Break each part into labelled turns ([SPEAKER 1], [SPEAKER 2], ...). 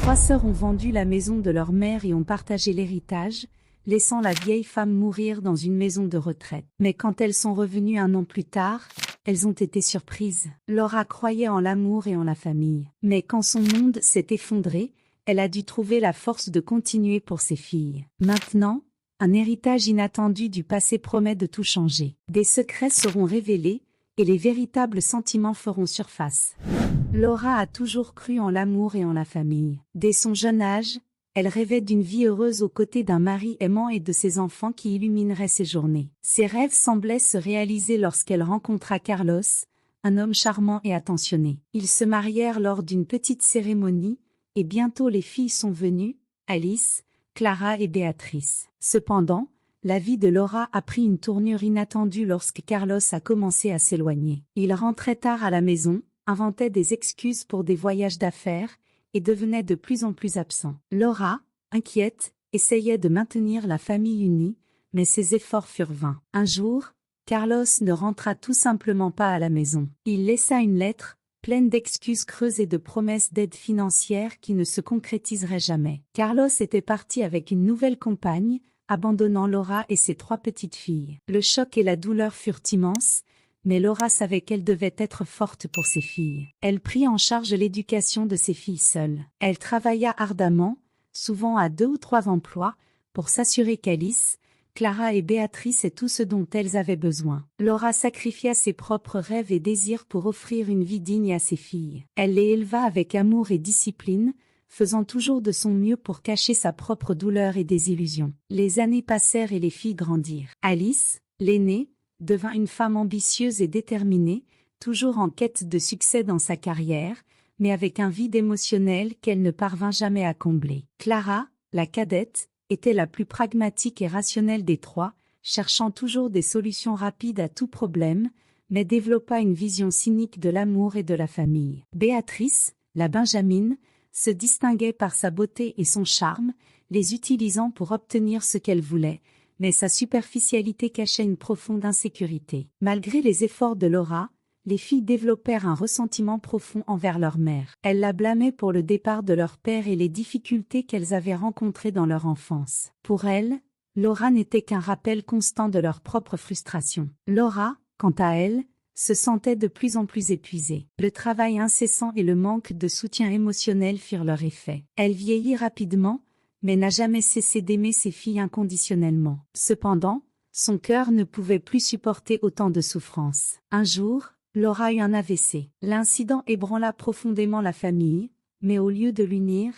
[SPEAKER 1] trois sœurs ont vendu la maison de leur mère et ont partagé l'héritage, laissant la vieille femme mourir dans une maison de retraite. Mais quand elles sont revenues un an plus tard, elles ont été surprises. Laura croyait en l'amour et en la famille. Mais quand son monde s'est effondré, elle a dû trouver la force de continuer pour ses filles. Maintenant, un héritage inattendu du passé promet de tout changer. Des secrets seront révélés, et les véritables sentiments feront surface. Laura a toujours cru en l'amour et en la famille. Dès son jeune âge, elle rêvait d'une vie heureuse aux côtés d'un mari aimant et de ses enfants qui illumineraient ses journées. Ses rêves semblaient se réaliser lorsqu'elle rencontra Carlos, un homme charmant et attentionné. Ils se marièrent lors d'une petite cérémonie, et bientôt les filles sont venues, Alice, Clara et Béatrice. Cependant, la vie de Laura a pris une tournure inattendue lorsque Carlos a commencé à s'éloigner. Il rentrait tard à la maison, inventait des excuses pour des voyages d'affaires, et devenait de plus en plus absent. Laura, inquiète, essayait de maintenir la famille unie, mais ses efforts furent vains. Un jour, Carlos ne rentra tout simplement pas à la maison. Il laissa une lettre, pleine d'excuses creuses et de promesses d'aide financière qui ne se concrétiseraient jamais. Carlos était parti avec une nouvelle compagne, abandonnant Laura et ses trois petites filles. Le choc et la douleur furent immenses, mais Laura savait qu'elle devait être forte pour ses filles. Elle prit en charge l'éducation de ses filles seule. Elle travailla ardemment, souvent à 2 ou 3 emplois, pour s'assurer qu'Alice, Clara et Béatrice aient tout ce dont elles avaient besoin. Laura sacrifia ses propres rêves et désirs pour offrir une vie digne à ses filles. Elle les éleva avec amour et discipline, faisant toujours de son mieux pour cacher sa propre douleur et désillusion. Les années passèrent et les filles grandirent. Alice, l'aînée, devint une femme ambitieuse et déterminée, toujours en quête de succès dans sa carrière, mais avec un vide émotionnel qu'elle ne parvint jamais à combler. Clara, la cadette, était la plus pragmatique et rationnelle des trois, cherchant toujours des solutions rapides à tout problème, mais développa une vision cynique de l'amour et de la famille. Béatrice, la benjamine, se distinguait par sa beauté et son charme, les utilisant pour obtenir ce qu'elle voulait, mais sa superficialité cachait une profonde insécurité. Malgré les efforts de Laura, les filles développèrent un ressentiment profond envers leur mère. Elles la blâmaient pour le départ de leur père et les difficultés qu'elles avaient rencontrées dans leur enfance. Pour elles, Laura n'était qu'un rappel constant de leur propre frustration. Laura, quant à elle, se sentait de plus en plus épuisée. Le travail incessant et le manque de soutien émotionnel firent leur effet. Elle vieillit rapidement, mais n'a jamais cessé d'aimer ses filles inconditionnellement. Cependant, son cœur ne pouvait plus supporter autant de souffrances. Un jour, Laura eut un AVC. L'incident ébranla profondément la famille, mais au lieu de l'unir,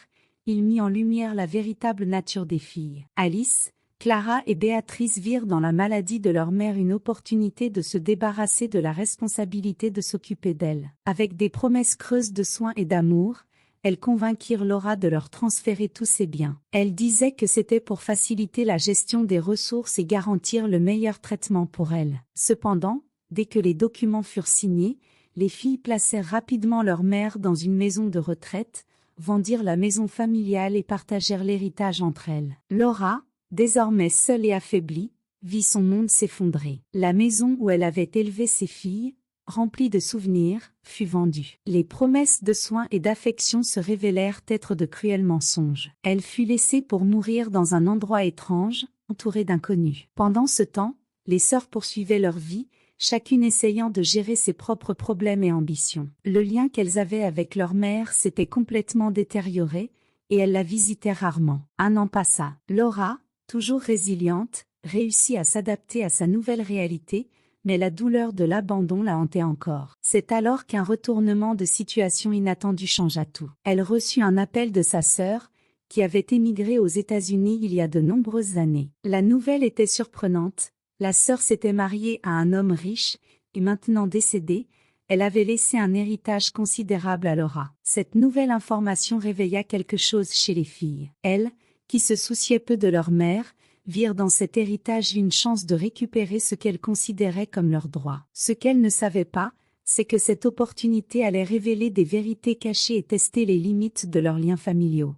[SPEAKER 1] il mit en lumière la véritable nature des filles. Alice, Clara et Béatrice virent dans la maladie de leur mère une opportunité de se débarrasser de la responsabilité de s'occuper d'elle. Avec des promesses creuses de soins et d'amour, elles convainquirent Laura de leur transférer tous ses biens. Elle disait que c'était pour faciliter la gestion des ressources et garantir le meilleur traitement pour elle. Cependant, dès que les documents furent signés, les filles placèrent rapidement leur mère dans une maison de retraite, vendirent la maison familiale et partagèrent l'héritage entre elles. Laura, désormais seule et affaiblie, vit son monde s'effondrer. La maison où elle avait élevé ses filles, remplie de souvenirs, fut vendue. Les promesses de soins et d'affection se révélèrent être de cruels mensonges. Elle fut laissée pour mourir dans un endroit étrange, entourée d'inconnus. Pendant ce temps, les sœurs poursuivaient leur vie, chacune essayant de gérer ses propres problèmes et ambitions. Le lien qu'elles avaient avec leur mère s'était complètement détérioré, et elles la visitaient rarement. Un an passa. Laura, toujours résiliente, réussit à s'adapter à sa nouvelle réalité, mais la douleur de l'abandon la hantait encore. C'est alors qu'un retournement de situation inattendu changea tout. Elle reçut un appel de sa sœur, qui avait émigré aux États-Unis il y a de nombreuses années. La nouvelle était surprenante. La sœur s'était mariée à un homme riche, et maintenant décédé, elle avait laissé un héritage considérable à Laura. Cette nouvelle information réveilla quelque chose chez les filles. Elles, qui se souciaient peu de leur mère, virent dans cet héritage une chance de récupérer ce qu'elles considéraient comme leur droit. Ce qu'elles ne savaient pas, c'est que cette opportunité allait révéler des vérités cachées et tester les limites de leurs liens familiaux.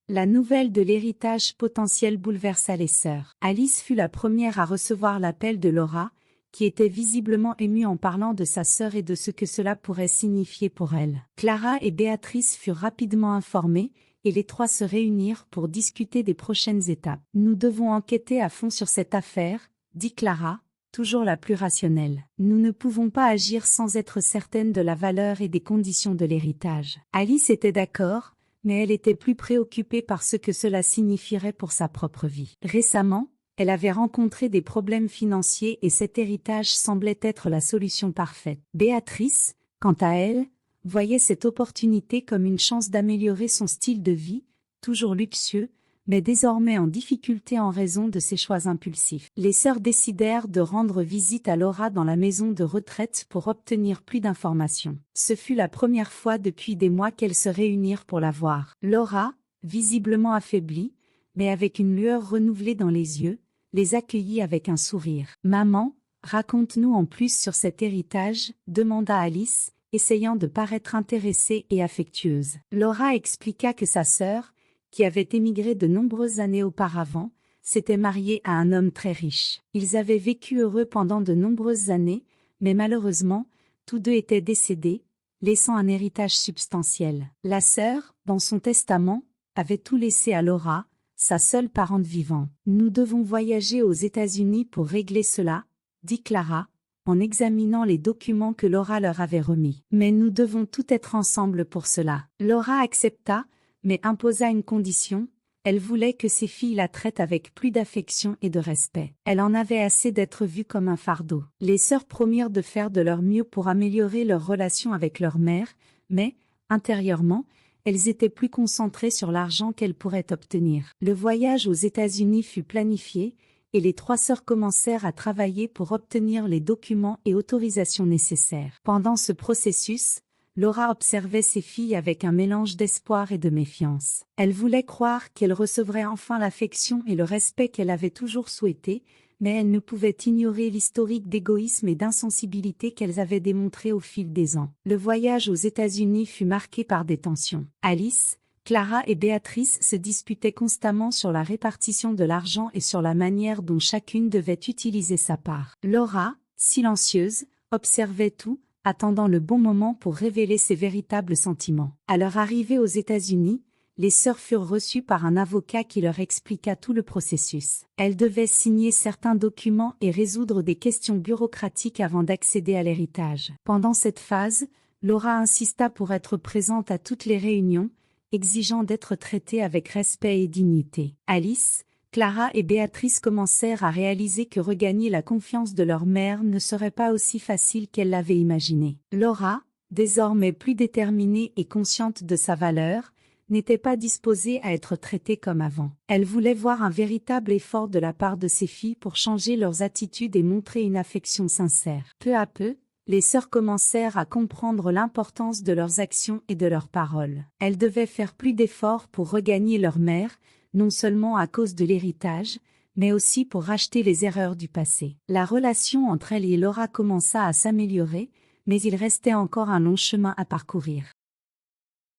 [SPEAKER 1] La nouvelle de l'héritage potentiel bouleversa les sœurs. Alice fut la première à recevoir l'appel de Laura, qui était visiblement émue en parlant de sa sœur et de ce que cela pourrait signifier pour elle. Clara et Béatrice furent rapidement informées, et les trois se réunirent pour discuter des prochaines étapes. Nous devons enquêter à fond sur cette affaire, dit Clara, toujours la plus rationnelle. Nous ne pouvons pas agir sans être certaine de la valeur et des conditions de l'héritage. Alice était d'accord, mais elle était plus préoccupée par ce que cela signifierait pour sa propre vie. Récemment, elle avait rencontré des problèmes financiers et cet héritage semblait être la solution parfaite. Béatrice, quant à elle, voyait cette opportunité comme une chance d'améliorer son style de vie, toujours luxueux, mais désormais en difficulté en raison de ses choix impulsifs. Les sœurs décidèrent de rendre visite à Laura dans la maison de retraite pour obtenir plus d'informations. Ce fut la première fois depuis des mois qu'elles se réunirent pour la voir. Laura, visiblement affaiblie, mais avec une lueur renouvelée dans les yeux, les accueillit avec un sourire. « Maman, raconte-nous en plus sur cet héritage » demanda Alice, essayant de paraître intéressée et affectueuse. Laura expliqua que sa sœur, qui avait émigré de nombreuses années auparavant, s'était mariée à un homme très riche. Ils avaient vécu heureux pendant de nombreuses années, mais malheureusement, tous deux étaient décédés, laissant un héritage substantiel. La sœur, dans son testament, avait tout laissé à Laura, sa seule parente vivante. « Nous devons voyager aux États-Unis pour régler cela, » dit Clara, en examinant les documents que Laura leur avait remis. « Mais nous devons tout être ensemble pour cela. » Laura accepta, mais imposa une condition, elle voulait que ses filles la traitent avec plus d'affection et de respect. Elle en avait assez d'être vue comme un fardeau. Les sœurs promirent de faire de leur mieux pour améliorer leur relation avec leur mère, mais, intérieurement, elles étaient plus concentrées sur l'argent qu'elles pourraient obtenir. Le voyage aux États-Unis fut planifié, et les trois sœurs commencèrent à travailler pour obtenir les documents et autorisations nécessaires. Pendant ce processus, Laura observait ses filles avec un mélange d'espoir et de méfiance. Elle voulait croire qu'elle recevrait enfin l'affection et le respect qu'elle avait toujours souhaité, mais elle ne pouvait ignorer l'historique d'égoïsme et d'insensibilité qu'elles avaient démontré au fil des ans. Le voyage aux États-Unis fut marqué par des tensions. Alice, Clara et Béatrice se disputaient constamment sur la répartition de l'argent et sur la manière dont chacune devait utiliser sa part. Laura, silencieuse, observait tout, attendant le bon moment pour révéler ses véritables sentiments. À leur arrivée aux États-Unis, les sœurs furent reçues par un avocat qui leur expliqua tout le processus. Elles devaient signer certains documents et résoudre des questions bureaucratiques avant d'accéder à l'héritage. Pendant cette phase, Laura insista pour être présente à toutes les réunions, exigeant d'être traitée avec respect et dignité. Alice, Clara et Béatrice commencèrent à réaliser que regagner la confiance de leur mère ne serait pas aussi facile qu'elles l'avaient imaginé. Laura, désormais plus déterminée et consciente de sa valeur, n'était pas disposée à être traitée comme avant. Elle voulait voir un véritable effort de la part de ses filles pour changer leurs attitudes et montrer une affection sincère. Peu à peu, les sœurs commencèrent à comprendre l'importance de leurs actions et de leurs paroles. Elles devaient faire plus d'efforts pour regagner leur mère, non seulement à cause de l'héritage, mais aussi pour racheter les erreurs du passé. La relation entre elle et Laura commença à s'améliorer, mais il restait encore un long chemin à parcourir.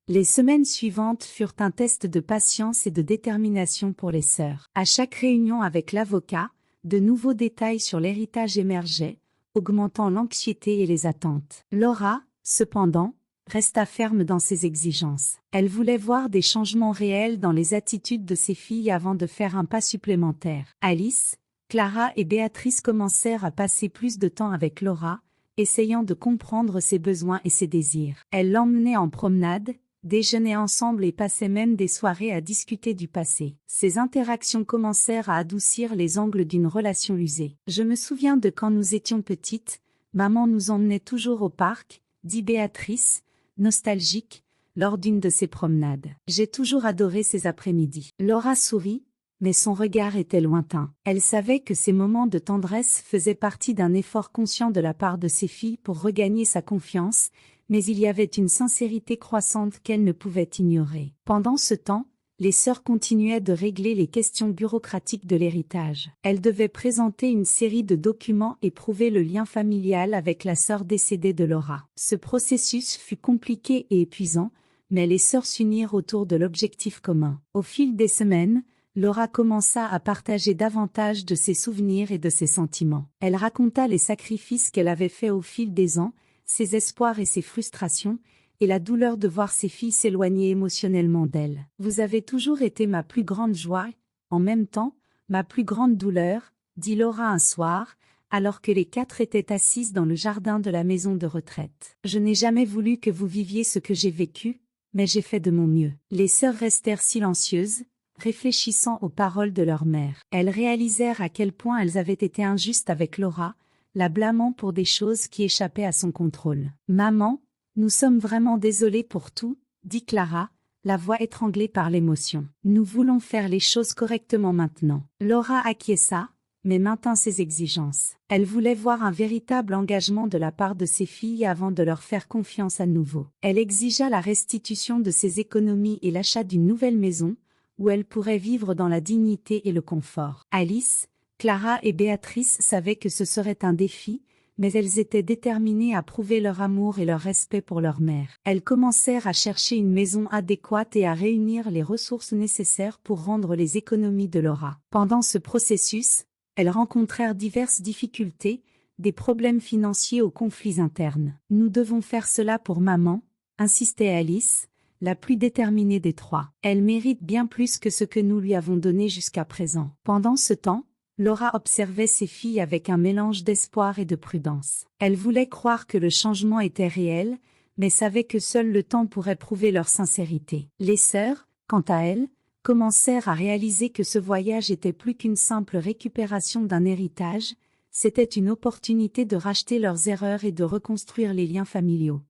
[SPEAKER 1] Les semaines suivantes furent un test de patience et de détermination pour les sœurs. À chaque réunion avec l'avocat, de nouveaux détails sur l'héritage émergeaient, augmentant l'anxiété et les attentes. Laura, cependant, resta ferme dans ses exigences. Elle voulait voir des changements réels dans les attitudes de ses filles avant de faire un pas supplémentaire. Alice, Clara et Béatrice commencèrent à passer plus de temps avec Laura, essayant de comprendre ses besoins et ses désirs. Elle l'emmenait en promenade, déjeunaient ensemble et passaient même des soirées à discuter du passé. Ces interactions commencèrent à adoucir les angles d'une relation usée. « Je me souviens de quand nous étions petites, maman nous emmenait toujours au parc, » dit Béatrice, nostalgique, lors d'une de ses promenades. « J'ai toujours adoré ces après-midi. » Laura sourit, mais son regard était lointain. Elle savait que ces moments de tendresse faisaient partie d'un effort conscient de la part de ses filles pour regagner sa confiance, mais il y avait une sincérité croissante qu'elle ne pouvait ignorer. Pendant ce temps, les sœurs continuaient de régler les questions bureaucratiques de l'héritage. Elles devaient présenter une série de documents et prouver le lien familial avec la sœur décédée de Laura. Ce processus fut compliqué et épuisant, mais les sœurs s'unirent autour de l'objectif commun. Au fil des semaines, Laura commença à partager davantage de ses souvenirs et de ses sentiments. Elle raconta les sacrifices qu'elle avait faits au fil des ans, ses espoirs et ses frustrations, et la douleur de voir ses filles s'éloigner émotionnellement d'elle. Vous avez toujours été ma plus grande joie, en même temps, ma plus grande douleur, dit Laura un soir, alors que les 4 étaient assises dans le jardin de la maison de retraite. Je n'ai jamais voulu que vous viviez ce que j'ai vécu, mais j'ai fait de mon mieux. Les sœurs restèrent silencieuses, réfléchissant aux paroles de leur mère. Elles réalisèrent à quel point elles avaient été injustes avec Laura, la blâmant pour des choses qui échappaient à son contrôle. « Maman, nous sommes vraiment désolés pour tout, » dit Clara, la voix étranglée par l'émotion. « Nous voulons faire les choses correctement maintenant. » Laura acquiesça, mais maintint ses exigences. Elle voulait voir un véritable engagement de la part de ses filles avant de leur faire confiance à nouveau. Elle exigea la restitution de ses économies et l'achat d'une nouvelle maison, où elle pourrait vivre dans la dignité et le confort. Alice, Clara et Béatrice savaient que ce serait un défi, mais elles étaient déterminées à prouver leur amour et leur respect pour leur mère. Elles commencèrent à chercher une maison adéquate et à réunir les ressources nécessaires pour rendre les économies de Laura. Pendant ce processus, elles rencontrèrent diverses difficultés, des problèmes financiers aux conflits internes. « Nous devons faire cela pour maman », insistait Alice, la plus déterminée des 3. Elle mérite bien plus que ce que nous lui avons donné jusqu'à présent. Pendant ce temps, Laura observait ses filles avec un mélange d'espoir et de prudence. Elle voulait croire que le changement était réel, mais savait que seul le temps pourrait prouver leur sincérité. Les sœurs, quant à elles, commencèrent à réaliser que ce voyage était plus qu'une simple récupération d'un héritage, c'était une opportunité de racheter leurs erreurs et de reconstruire les liens familiaux.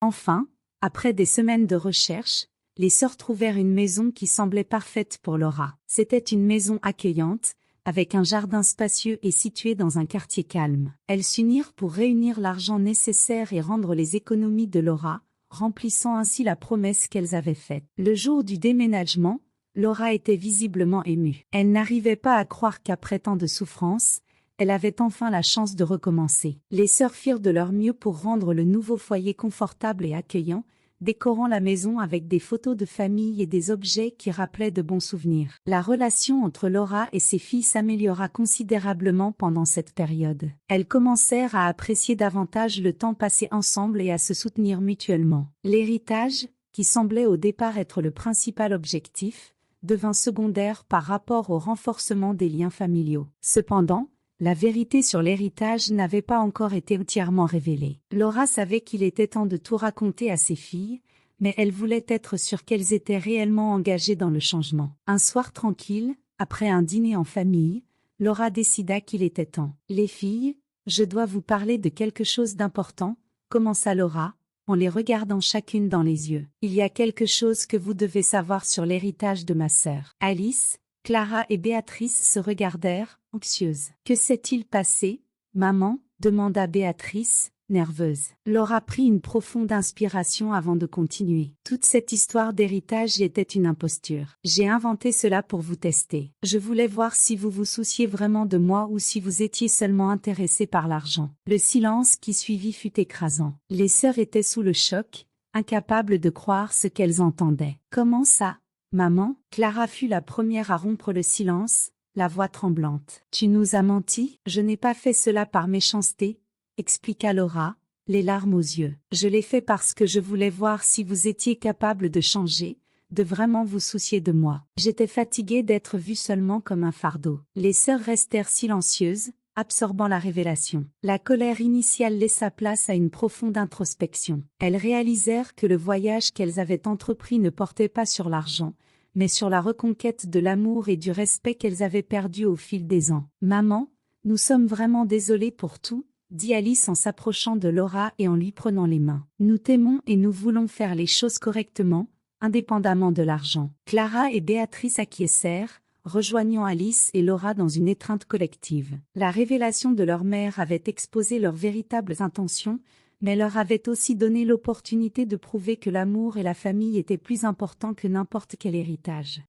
[SPEAKER 1] Enfin, après des semaines de recherche, les sœurs trouvèrent une maison qui semblait parfaite pour Laura. C'était une maison accueillante, avec un jardin spacieux et située dans un quartier calme. Elles s'unirent pour réunir l'argent nécessaire et rendre les économies de Laura, remplissant ainsi la promesse qu'elles avaient faite. Le jour du déménagement, Laura était visiblement émue. Elle n'arrivait pas à croire qu'après tant de souffrance, elle avait enfin la chance de recommencer. Les sœurs firent de leur mieux pour rendre le nouveau foyer confortable et accueillant, décorant la maison avec des photos de famille et des objets qui rappelaient de bons souvenirs. La relation entre Laura et ses filles s'améliora considérablement pendant cette période. Elles commencèrent à apprécier davantage le temps passé ensemble et à se soutenir mutuellement. L'héritage, qui semblait au départ être le principal objectif, devint secondaire par rapport au renforcement des liens familiaux. Cependant, la vérité sur l'héritage n'avait pas encore été entièrement révélée. Laura savait qu'il était temps de tout raconter à ses filles, mais elle voulait être sûre qu'elles étaient réellement engagées dans le changement. Un soir tranquille, après un dîner en famille, Laura décida qu'il était temps. « Les filles, je dois vous parler de quelque chose d'important », commença Laura, en les regardant chacune dans les yeux. « Il y a quelque chose que vous devez savoir sur l'héritage de ma sœur. » Alice, Clara et Béatrice se regardèrent, anxieuses. « Que s'est-il passé, maman ?» demanda Béatrice, nerveuse. Laura prit une profonde inspiration avant de continuer. « Toute cette histoire d'héritage était une imposture. J'ai inventé cela pour vous tester. Je voulais voir si vous vous souciez vraiment de moi ou si vous étiez seulement intéressé par l'argent. » Le silence qui suivit fut écrasant. Les sœurs étaient sous le choc, incapables de croire ce qu'elles entendaient. « Comment ça, maman ?» Clara fut la première à rompre le silence, la voix tremblante. « Tu nous as menti ? Je n'ai pas fait cela par méchanceté, » expliqua Laura, les larmes aux yeux. « Je l'ai fait parce que je voulais voir si vous étiez capable de changer, de vraiment vous soucier de moi. J'étais fatiguée d'être vue seulement comme un fardeau. » Les sœurs restèrent silencieuses, absorbant la révélation. La colère initiale laissa place à une profonde introspection. Elles réalisèrent que le voyage qu'elles avaient entrepris ne portait pas sur l'argent, mais sur la reconquête de l'amour et du respect qu'elles avaient perdu au fil des ans. « Maman, nous sommes vraiment désolés pour tout, » dit Alice en s'approchant de Laura et en lui prenant les mains. « Nous t'aimons et nous voulons faire les choses correctement, indépendamment de l'argent. » Clara et Béatrice acquiescèrent, rejoignant Alice et Laura dans une étreinte collective. La révélation de leur mère avait exposé leurs véritables intentions, mais leur avait aussi donné l'opportunité de prouver que l'amour et la famille étaient plus importants que n'importe quel héritage.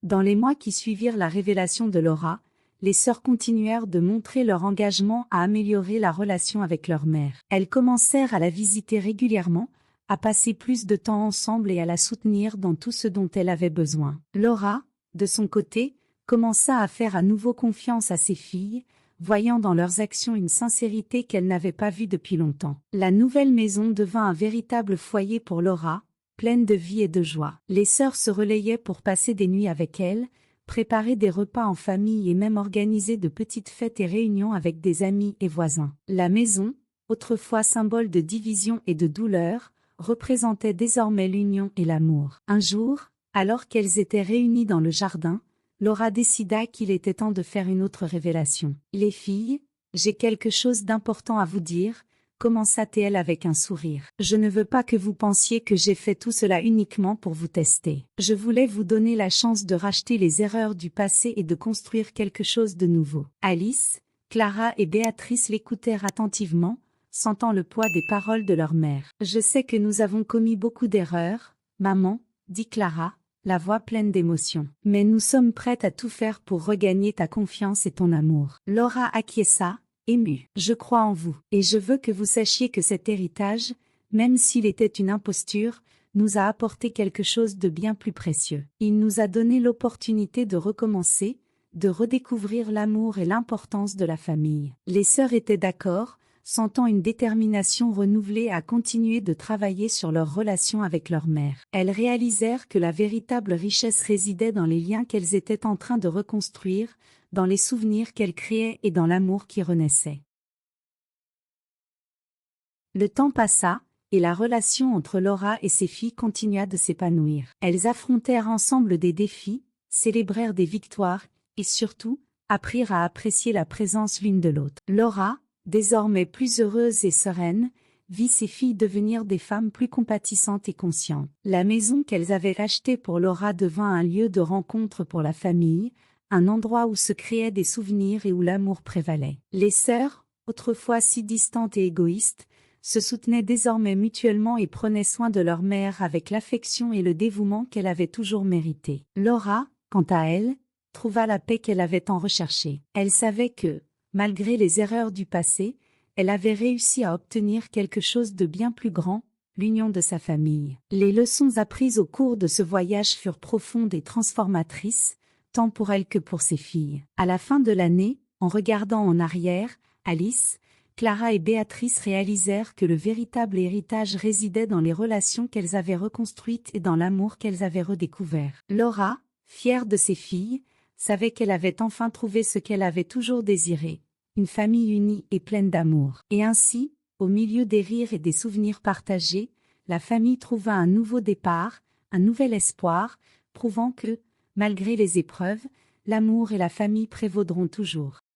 [SPEAKER 1] Dans les mois qui suivirent la révélation de Laura, les sœurs continuèrent de montrer leur engagement à améliorer la relation avec leur mère. Elles commencèrent à la visiter régulièrement, à passer plus de temps ensemble et à la soutenir dans tout ce dont elle avait besoin. Laura, de son côté, commença à faire à nouveau confiance à ses filles, voyant dans leurs actions une sincérité qu'elle n'avait pas vue depuis longtemps. La nouvelle maison devint un véritable foyer pour Laura, pleine de vie et de joie. Les sœurs se relayaient pour passer des nuits avec elle, préparer des repas en famille et même organiser de petites fêtes et réunions avec des amis et voisins. La maison, autrefois symbole de division et de douleur, représentait désormais l'union et l'amour. Un jour, alors qu'elles étaient réunies dans le jardin, Laura décida qu'il était temps de faire une autre révélation. « Les filles, j'ai quelque chose d'important à vous dire », commença-t-elle avec un sourire. « Je ne veux pas que vous pensiez que j'ai fait tout cela uniquement pour vous tester. Je voulais vous donner la chance de racheter les erreurs du passé et de construire quelque chose de nouveau. » Alice, Clara et Béatrice l'écoutèrent attentivement, sentant le poids des paroles de leur mère. « Je sais que nous avons commis beaucoup d'erreurs, maman, » dit Clara, la voix pleine d'émotion. « Mais nous sommes prêtes à tout faire pour regagner ta confiance et ton amour. » Laura acquiesça, émue. « Je crois en vous, et je veux que vous sachiez que cet héritage, même s'il était une imposture, nous a apporté quelque chose de bien plus précieux. Il nous a donné l'opportunité de recommencer, de redécouvrir l'amour et l'importance de la famille. » Les sœurs étaient d'accord, sentant une détermination renouvelée à continuer de travailler sur leur relation avec leur mère. Elles réalisèrent que la véritable richesse résidait dans les liens qu'elles étaient en train de reconstruire, dans les souvenirs qu'elles créaient et dans l'amour qui renaissait. Le temps passa, et la relation entre Laura et ses filles continua de s'épanouir. Elles affrontèrent ensemble des défis, célébrèrent des victoires, et surtout, apprirent à apprécier la présence l'une de l'autre. Laura, désormais plus heureuse et sereine, vit ses filles devenir des femmes plus compatissantes et conscientes. La maison qu'elles avaient achetée pour Laura devint un lieu de rencontre pour la famille, un endroit où se créaient des souvenirs et où l'amour prévalait. Les sœurs, autrefois si distantes et égoïstes, se soutenaient désormais mutuellement et prenaient soin de leur mère avec l'affection et le dévouement qu'elle avait toujours mérité. Laura, quant à elle, trouva la paix qu'elle avait tant recherchée. Elle savait que, malgré les erreurs du passé, elle avait réussi à obtenir quelque chose de bien plus grand, l'union de sa famille. Les leçons apprises au cours de ce voyage furent profondes et transformatrices, tant pour elle que pour ses filles. À la fin de l'année, en regardant en arrière, Alice, Clara et Béatrice réalisèrent que le véritable héritage résidait dans les relations qu'elles avaient reconstruites et dans l'amour qu'elles avaient redécouvert. Laura, fière de ses filles, savait qu'elle avait enfin trouvé ce qu'elle avait toujours désiré, une famille unie et pleine d'amour. Et ainsi, au milieu des rires et des souvenirs partagés, la famille trouva un nouveau départ, un nouvel espoir, prouvant que, malgré les épreuves, l'amour et la famille prévaudront toujours.